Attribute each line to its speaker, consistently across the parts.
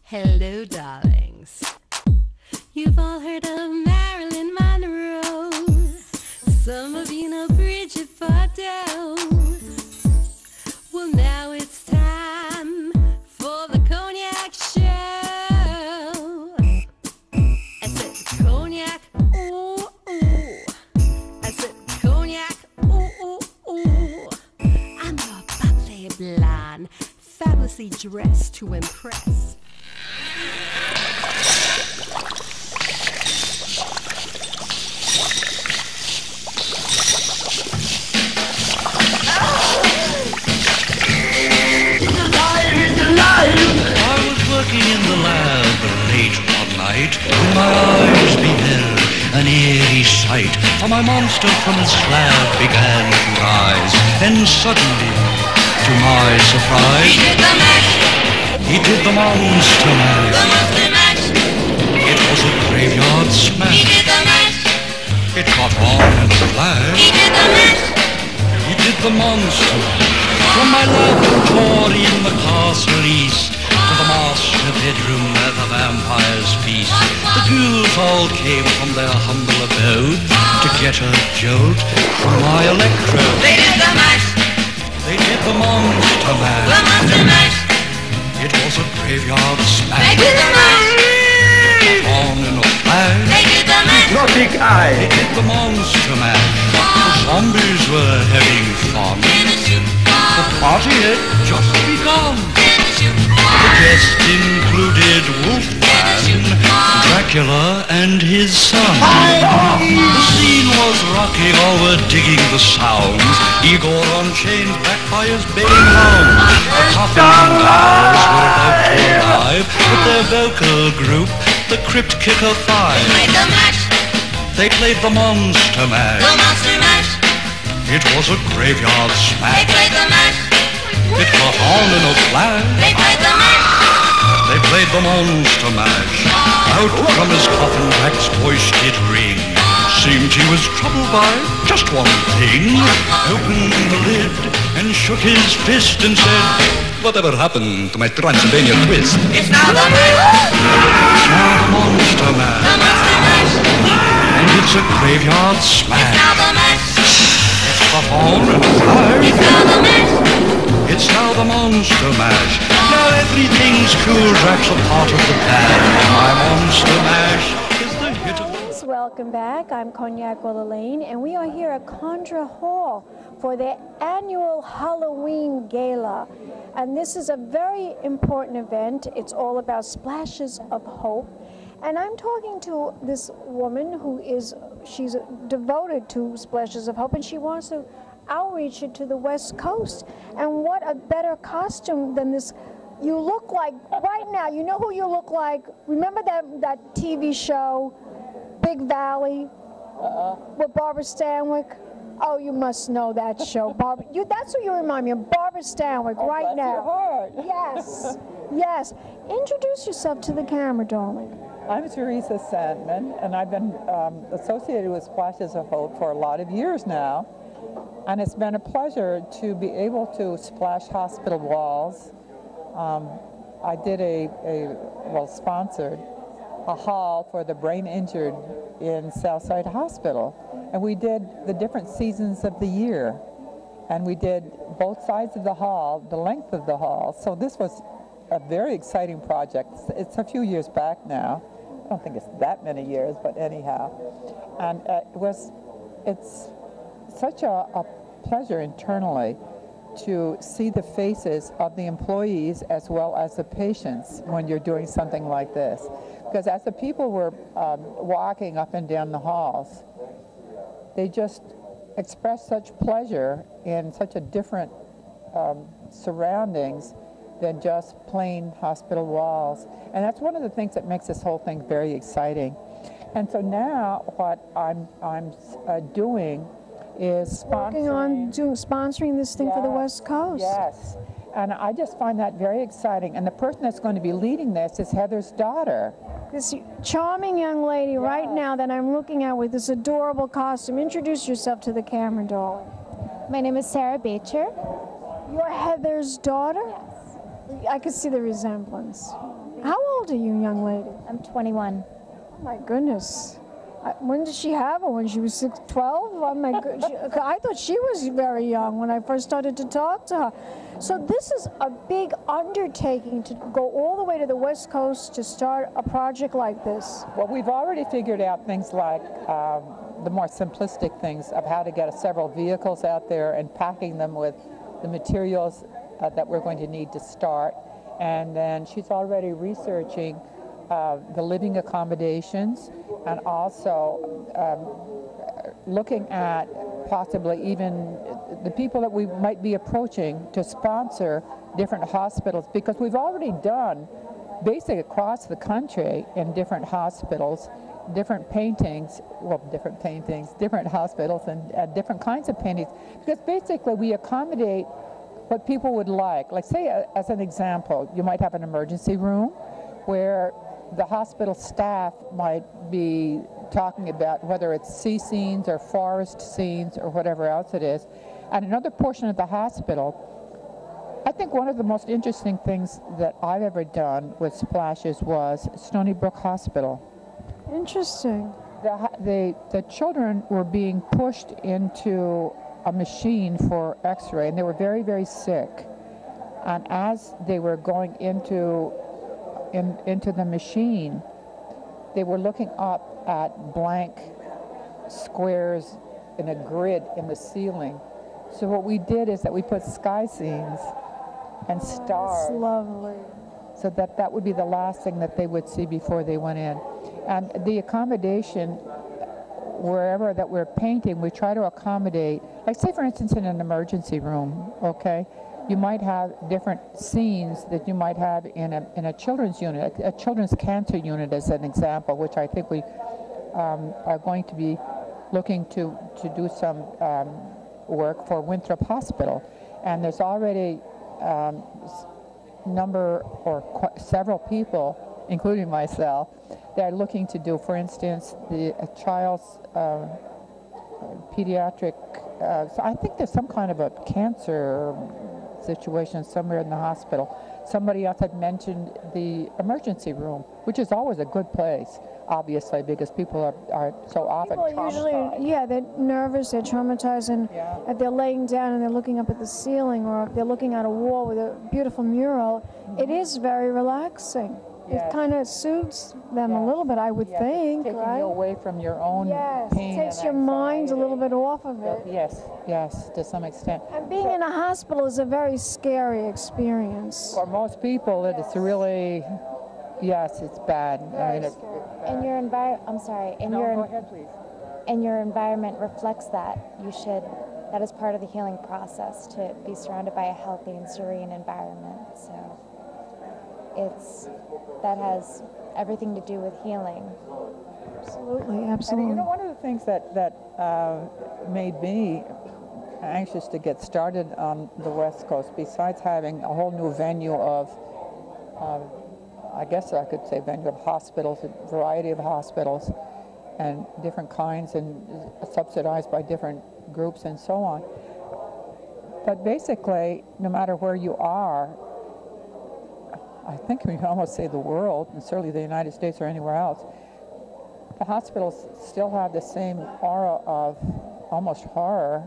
Speaker 1: Hello, darlings. You've all heard of Marilyn Monroe. Some of you know Bridget Bardot. Well, now it's time for the Cognac show. I said Cognac, ooh, ooh. I said Cognac, ooh, ooh, ooh. I'm your bubbly blonde, fabulously dressed to impress.
Speaker 2: In the lab late one night, when my eyes beheld an eerie sight, for my monster from his slab began to rise, and suddenly, to my surprise,
Speaker 3: He did the mash.
Speaker 2: He did the monster mash.
Speaker 3: The monster mash.
Speaker 2: It was a graveyard smash.
Speaker 3: He did the mash.
Speaker 2: It caught on in a flash.
Speaker 3: He did the mash.
Speaker 2: He did the monster mash. From my laboratory in the castle east to the master bedroom where the vampires feast, the ghouls all came from their humble abode to get a jolt from my electrode.
Speaker 3: They did the mash.
Speaker 2: They did the monster
Speaker 3: The
Speaker 2: mash.
Speaker 3: monster mash.
Speaker 2: It was a graveyard smash.
Speaker 3: They did the mash.
Speaker 2: It caught on in a flash.
Speaker 3: They did the mash.
Speaker 2: They did the monster mash. The zombies were having fun. The party had just begun. The guests included Wolfman, Dracula, and his son. The scene was rocking, all were digging the sounds. Igor on chains, backed by his baying hounds. The Coffin Guys were about to arrive with their vocal group, the Crypt Kicker Five.
Speaker 3: They played the mash.
Speaker 2: They played the monster mash.
Speaker 3: The monster mash.
Speaker 2: It was a graveyard
Speaker 3: They
Speaker 2: smash.
Speaker 3: played the mash.
Speaker 2: It caught on in a flash.
Speaker 3: They played the mash.
Speaker 2: They played the monster mash. Out from his coffin, Drac's voice did ring. Seemed he was troubled by just one thing. Opened the lid and shook his fist and said, "Whatever happened to my Transylvania twist?"
Speaker 3: It's now the mash.
Speaker 2: It's now the monster
Speaker 3: The
Speaker 2: mash.
Speaker 3: monster mash.
Speaker 2: And it's a graveyard
Speaker 3: It's
Speaker 2: smash.
Speaker 3: now the mash.
Speaker 2: It's caught on in a flash.
Speaker 3: It's now the mash.
Speaker 2: It's now the monster mash. Now everything's cool. Drac's a part of the plan. My monster mash is the hit of the...
Speaker 4: Welcome back. I'm Cognac Wellerlane, and we are here at Coindre Hall for their annual Halloween Gala. And this is a very important event. It's all about splashes of hope. And I'm talking to this woman who she's devoted to splashes of hope, and she wants to outreach it to the West Coast. And what a better costume than this. You look like, right now, you know who you look like? Remember that TV show, Big Valley, with Barbara Stanwyck? Oh, you must know that show, Barbara. That's who you remind me of, Barbara Stanwyck, right now.
Speaker 5: Your heart.
Speaker 4: Yes, yes. Introduce yourself to the camera, darling.
Speaker 5: I'm Theresa Santmann, and I've been associated with Splashes of Hope for a lot of years now. And it's been a pleasure to be able to splash hospital walls. I did sponsored a hall for the brain injured in Southside Hospital. And we did the different seasons of the year. And we did both sides of the hall, the length of the hall. So this was a very exciting project. It's a few years back now. I don't think it's that many years, but anyhow. And it's such a pleasure internally to see the faces of the employees as well as the patients when you're doing something like this. Because as the people were walking up and down the halls, they just expressed such pleasure in such a different surroundings than just plain hospital walls. And that's one of the things that makes this whole thing very exciting. And so now what I'm doing is
Speaker 4: Sponsoring this thing for the West Coast.
Speaker 5: Yes, and I just find that very exciting. And the person that's going to be leading this is Heather's daughter.
Speaker 4: This charming young lady right now that I'm looking at with this adorable costume. Introduce yourself to the camera, darling.
Speaker 6: My name is Sarah Bacher.
Speaker 4: You're Heather's daughter?
Speaker 6: Yes.
Speaker 4: I could see the resemblance. How old are you, young lady?
Speaker 6: I'm 21.
Speaker 4: Oh my goodness. When did she have her? When she was 12? Oh my goodness. I thought she was very young when I first started to talk to her. So this is a big undertaking to go all the way to the West Coast to start a project like this.
Speaker 5: Well, we've already figured out things like the more simplistic things of how to get several vehicles out there and packing them with the materials that we're going to need to start. And then she's already researching the living accommodations, and also looking at possibly even the people that we might be approaching to sponsor different hospitals, because we've already done basically across the country in different hospitals, different hospitals and different kinds of paintings, because basically we accommodate what people would like. Like, say, as an example, you might have an emergency room where the hospital staff might be talking about whether it's sea scenes or forest scenes or whatever else it is. And another portion of the hospital, I think one of the most interesting things that I've ever done with splashes was Stony Brook Hospital.
Speaker 4: Interesting.
Speaker 5: The children were being pushed into a machine for x-ray, and they were very, very sick. And as they were going into the machine, they were looking up at blank squares in a grid in the ceiling. So what we did is that we put sky scenes and stars.
Speaker 4: That's lovely.
Speaker 5: So that would be the last thing that they would see before they went in. And the accommodation, wherever that we're painting, we try to accommodate, like say for instance in an emergency room, okay? You might have different scenes that you might have in a children's unit, a children's cancer unit as an example, which I think we are going to be looking to do some work for Winthrop Hospital. And there's already several people, including myself, that are looking to do, for instance, a child's pediatric, so I think there's some kind of a cancer situation somewhere in the hospital. Somebody else had mentioned the emergency room, which is always a good place, obviously, because people are so often
Speaker 4: People are usually, yeah, they're nervous, they're traumatized, and if they're laying down and they're looking up at the ceiling, or if they're looking at a wall with a beautiful mural, it is very relaxing.
Speaker 5: Yes.
Speaker 4: It kind of soothes them a little bit, I would think,
Speaker 5: taking
Speaker 4: right?
Speaker 5: you away from your own pain.
Speaker 4: It takes
Speaker 5: and
Speaker 4: your mind a
Speaker 5: anxiety.
Speaker 4: little bit off of it.
Speaker 5: Yes, to some extent.
Speaker 4: And being in a hospital is a very scary experience.
Speaker 5: For most people, it's really, yes, it's bad. I mean,
Speaker 6: And your
Speaker 5: go ahead, please.
Speaker 6: And your environment reflects that. That is part of the healing process, to be surrounded by a healthy and serene environment. So that has everything to do with healing.
Speaker 4: Absolutely,
Speaker 5: And
Speaker 4: absolutely.
Speaker 5: you know, one of the things that made me anxious to get started on the West Coast, besides having a whole new venue of, I guess I could say venue of hospitals, a variety of hospitals, and different kinds, and subsidized by different groups and so on. But basically, no matter where you are, I think we can almost say the world, and certainly the United States or anywhere else, the hospitals still have the same aura of almost horror,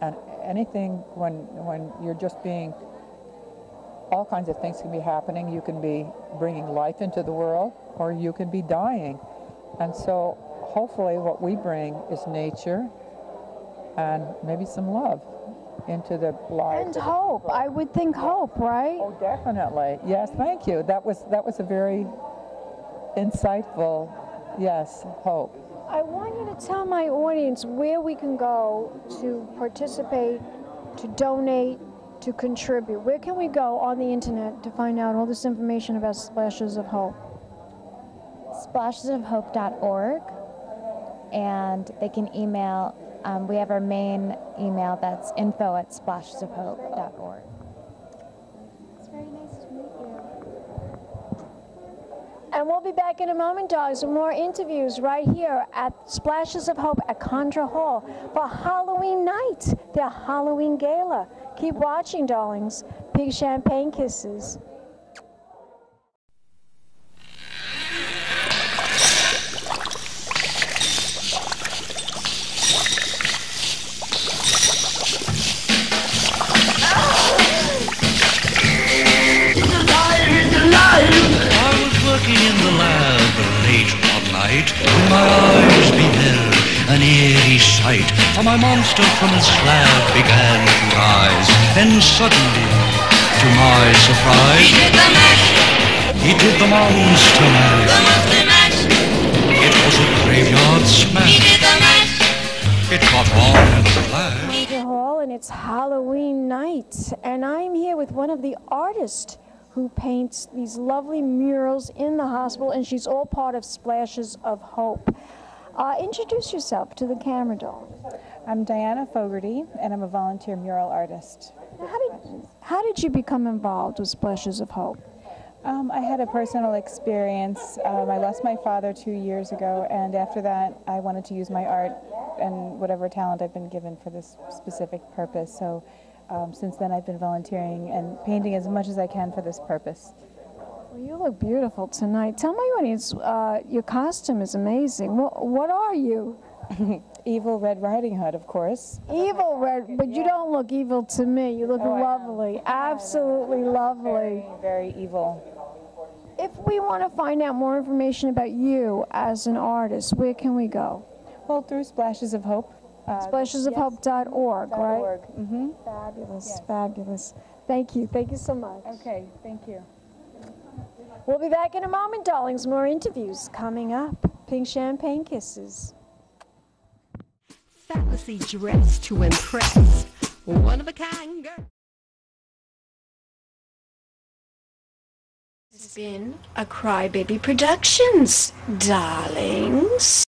Speaker 5: and anything when you're just being, all kinds of things can be happening. You can be bringing life into the world, or you can be dying. And so hopefully what we bring is nature and maybe some love into the lives.
Speaker 4: And hope. I would think hope, right?
Speaker 5: Oh, definitely. Yes, thank you. That was a very insightful, yes, hope.
Speaker 4: I want you to tell my audience where we can go to participate, to donate, to contribute. Where can we go on the internet to find out all this information about Splashes of Hope?
Speaker 6: Splashes-of-hope.org, and they can email. We have our main email, that's info@splashes-of-hope.org. It's very nice to meet you.
Speaker 4: And we'll be back in a moment, darlings, with more interviews right here at Splashes of Hope at Coindre Hall for Halloween night, their Halloween Gala. Keep watching, darlings. Big champagne kisses.
Speaker 2: sight, for my monster from his slab began to rise. Then suddenly, to my surprise,
Speaker 3: He did the mash,
Speaker 2: he did the monster mash.
Speaker 3: the monster mash.
Speaker 2: It was a graveyard
Speaker 3: He
Speaker 2: smash.
Speaker 3: did the mash.
Speaker 2: It got on in a flash.
Speaker 4: Hall, and it's Halloween night, and I'm here with one of the artists who paints these lovely murals in the hospital, and she's all part of Splashes of Hope. Introduce yourself to the camera, doll.
Speaker 7: I'm Diana Fogarty, and I'm a volunteer mural artist.
Speaker 4: How did you become involved with Splashes of Hope?
Speaker 7: I had a personal experience. I lost my father 2 years ago, and after that I wanted to use my art and whatever talent I've been given for this specific purpose. So since then I've been volunteering and painting as much as I can for this purpose.
Speaker 4: Well, you look beautiful tonight. Tell my audience, your costume is amazing. What are you?
Speaker 7: Evil Red Riding Hood, of course.
Speaker 4: Evil Red, but you don't look evil to me. You look lovely, absolutely lovely.
Speaker 7: Very, very evil.
Speaker 4: If we want to find out more information about you as an artist, where can we go?
Speaker 7: Well, through Splashes of Hope.
Speaker 4: Splasesofhope.org, right?
Speaker 7: Mm-hmm.
Speaker 4: Fabulous, fabulous. Thank you so much.
Speaker 7: Okay, thank you.
Speaker 4: We'll be back in a moment, darlings. More interviews coming up. Pink Champagne Kisses.
Speaker 1: Fantasy dress to impress. One of a kind girl. It's been a Crybaby Productions, darlings.